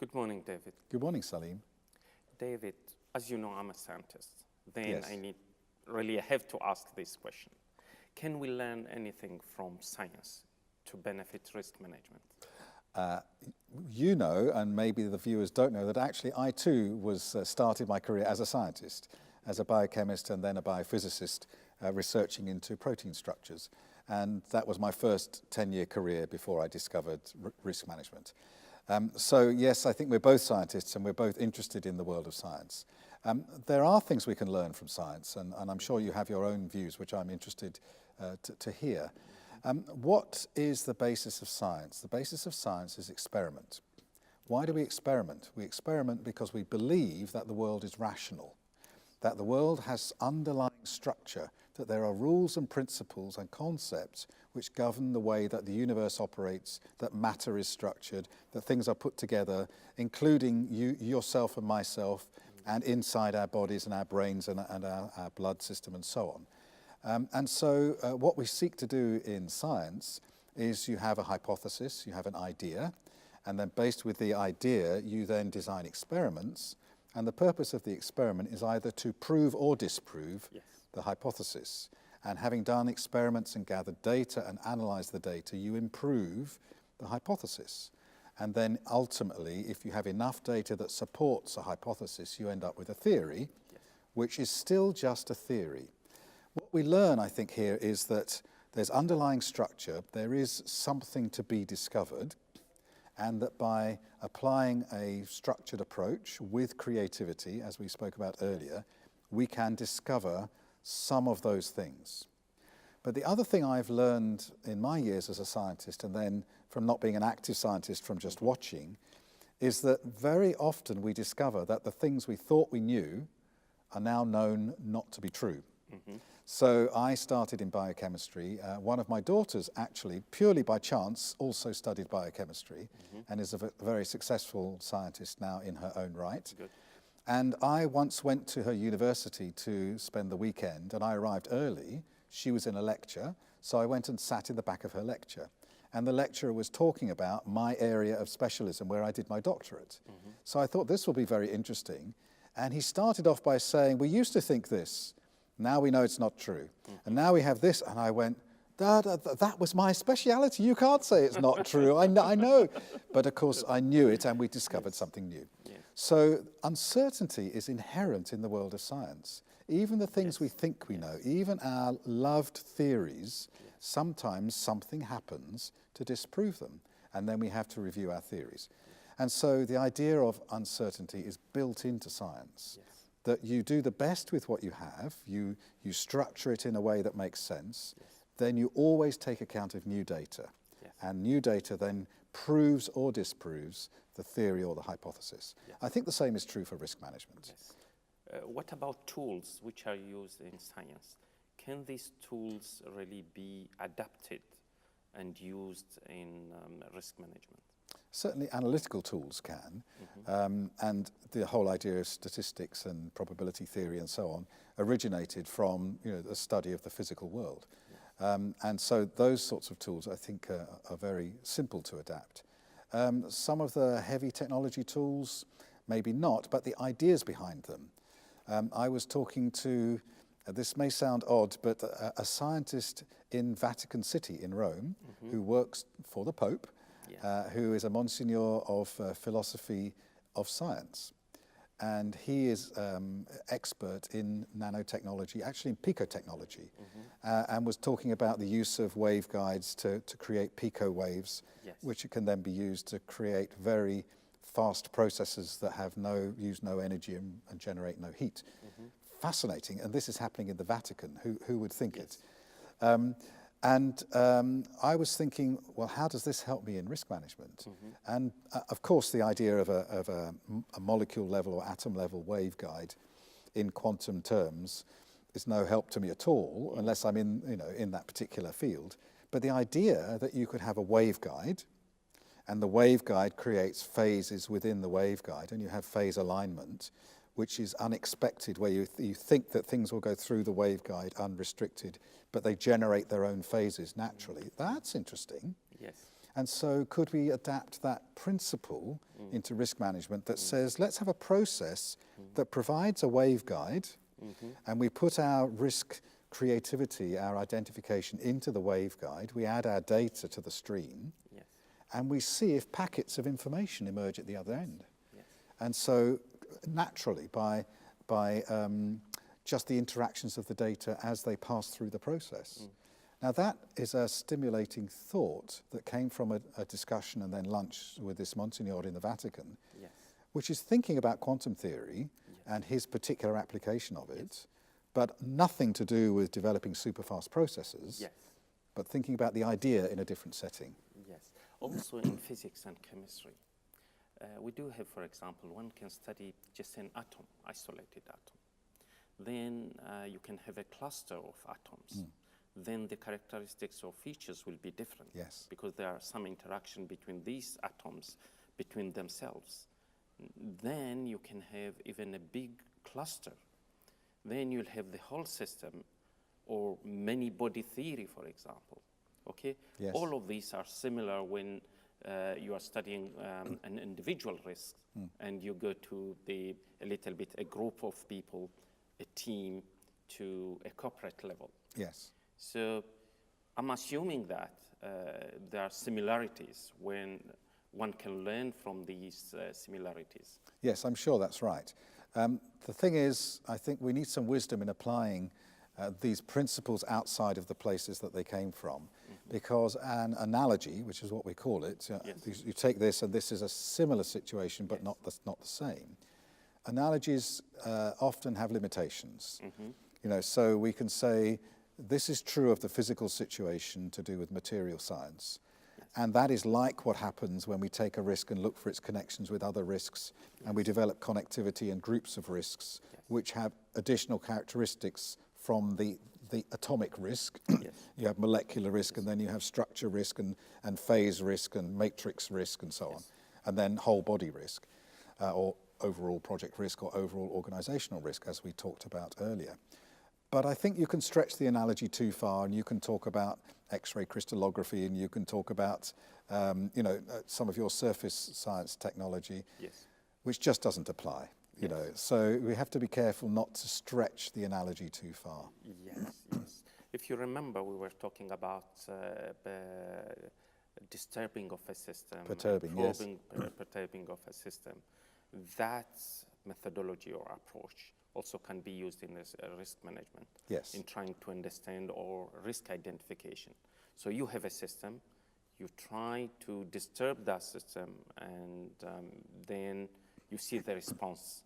Good morning, David. Good morning, Salim. David, as you know, I'm a scientist. Then Yes. I have to ask this question. Can we learn anything from science to benefit risk management? You know, and maybe the viewers don't know, that actually I too started my career as a scientist, as a biochemist and then a biophysicist, researching into protein structures. And that was my first 10-year career before I discovered risk management. So yes, I think we're both scientists and we're both interested in the world of science. There are things we can learn from science, and I'm sure you have your own views, which I'm interested to hear. What is the basis of science? The basis of science is experiment. Why do we experiment? We experiment because we believe that the world is rational, that the world has underlying structure, that there are rules and principles and concepts which govern the way that the universe operates, that matter is structured, that things are put together, including yourself and myself, and inside our bodies and our brains and our blood system and so on. And so what we seek to do in science is you have a hypothesis, you have an idea, and then based with the idea, you then design experiments, and the purpose of the experiment is either to prove or disprove the hypothesis. And having done experiments and gathered data and analyzed the data, you improve the hypothesis. And then ultimately, if you have enough data that supports a hypothesis, you end up with a theory, which is still just a theory. What we learn, I think, here is that there's underlying structure, there is something to be discovered, and that by applying a structured approach with creativity, as we spoke about earlier, we can discover some of those things. But the other thing I've learned in my years as a scientist, and then from not being an active scientist from just watching, is that very often we discover that the things we thought we knew are now known not to be true. So I started in biochemistry. One of my daughters actually, purely by chance, also studied biochemistry and is a very successful scientist now in her own right. Good. And I once went to her university to spend the weekend, and I arrived early. She was in a lecture, so I went and sat in the back of her lecture. And the lecturer was talking about my area of specialism where I did my doctorate. So I thought this will be very interesting. And he started off by saying, we used to think this, now we know it's not true. And now we have this, and I went, that was my speciality. You can't say it's not true. I know. But of course, I knew it, and we discovered something new. So uncertainty is inherent in the world of science. Even the things we think we know, even our loved theories, sometimes something happens to disprove them, and then we have to review our theories. And so the idea of uncertainty is built into science, that you do the best with what you have, you structure it in a way that makes sense, then you always take account of new data. And new data then proves or disproves the theory or the hypothesis. I think the same is true for risk management. What about tools which are used in science? Can these tools really be adapted and used in risk management? Certainly analytical tools can, and the whole idea of statistics and probability theory and so on originated from the study of the physical world. And so those sorts of tools, I think, are very simple to adapt. Some of the heavy technology tools, maybe not, but the ideas behind them. I was talking to, this may sound odd, but a scientist in Vatican City in Rome who works for the Pope, who is a Monsignor of philosophy of science. And he is expert in nanotechnology, actually in picotechnology, and was talking about the use of waveguides to create pico waves, which can then be used to create very fast processes that use no energy and generate no heat. Fascinating, and this is happening in the Vatican. Who would think it? I was thinking, well, how does this help me in risk management? And of course, the idea of a molecule level or atom level waveguide in quantum terms is no help to me at all, unless I'm in that particular field. But the idea that you could have a waveguide, and the waveguide creates phases within the waveguide, and you have phase alignment, which is unexpected, where you think that things will go through the waveguide unrestricted, but they generate their own phases naturally. That's interesting. And so could we adapt that principle into risk management that says, let's have a process that provides a waveguide, and we put our risk creativity, our identification into the waveguide, we add our data to the stream, Yes. and we see if packets of information emerge at the other end. Yes. And so naturally, by just the interactions of the data as they pass through the process. Now that is a stimulating thought that came from a discussion and then lunch with this Monsignor in the Vatican, Yes. which is thinking about quantum theory and his particular application of it, but nothing to do with developing super-fast processors, Yes. but thinking about the idea in a different setting. Yes. Also in physics and chemistry, we do have, for example, one can study just an atom, isolated atom. Then you can have a cluster of atoms. Then the characteristics or features will be different. Yes. Because there are some interaction between these atoms, between themselves. Then you can have even a big cluster. Then you'll have the whole system, or many body theory, for example. Okay? Yes. All of these are similar when you are studying an individual risk, and you go to a little bit a group of people, a team, to a corporate level. Yes. So I'm assuming that there are similarities when one can learn from these similarities. Yes, I'm sure that's right. The thing is, I think we need some wisdom in applying these principles outside of the places that they came from, because an analogy, which is what we call it, you take this and this is a similar situation but not the same. Analogies often have limitations. You know, so we can say this is true of the physical situation to do with material science. And that is like what happens when we take a risk and look for its connections with other risks, and we develop connectivity and groups of risks which have additional characteristics from the atomic risk. You have molecular risk, and then you have structure risk and phase risk and matrix risk and so on, and then whole body risk, or overall project risk or overall organizational risk, as we talked about earlier. But I think you can stretch the analogy too far, and you can talk about X-ray crystallography, and you can talk about, some of your surface science technology, which just doesn't apply. You know, so we have to be careful not to stretch the analogy too far. Yes, yes. If you remember, we were talking about disturbing of a system, Perturbing of a system. That methodology or approach also can be used in this, risk management, in trying to understand or risk identification. So you have a system, you try to disturb that system, and then you see the response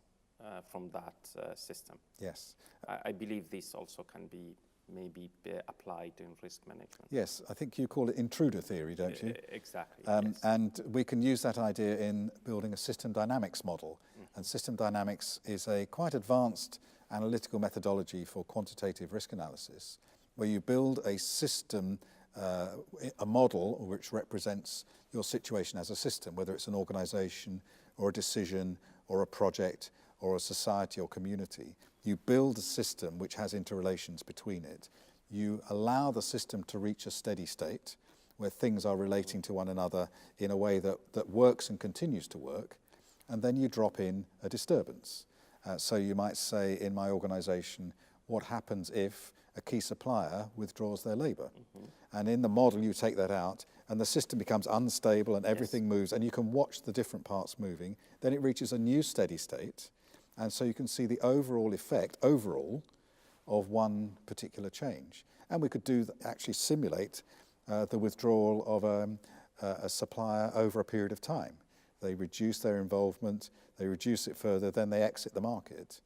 from that system. Yes. I believe this also can be maybe applied in risk management. Yes, I think you call it intruder theory, don't you? Exactly. And we can use that idea in building a system dynamics model. And system dynamics is a quite advanced analytical methodology for quantitative risk analysis, where you build a system, a model which represents your situation as a system, whether it's an organization or a decision or a project or a society or community. You build a system which has interrelations between it. You allow the system to reach a steady state where things are relating to one another in a way that works and continues to work, and then you drop in a disturbance. So you might say, in my organization, what happens if a key supplier withdraws their labor? And in the model you take that out, and the system becomes unstable and everything moves, and you can watch the different parts moving. Then it reaches a new steady state, and so you can see the overall effect, of one particular change. And we could actually simulate the withdrawal of a supplier over a period of time. They reduce their involvement, they reduce it further, then they exit the market.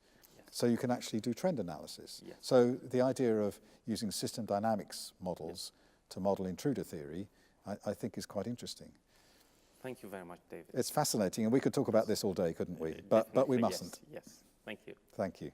So you can actually do trend analysis. So the idea of using system dynamics models to model intruder theory, I think is quite interesting. Thank you very much, David. It's fascinating, and we could talk about this all day, couldn't we? But we mustn't. Yes, thank you. Thank you.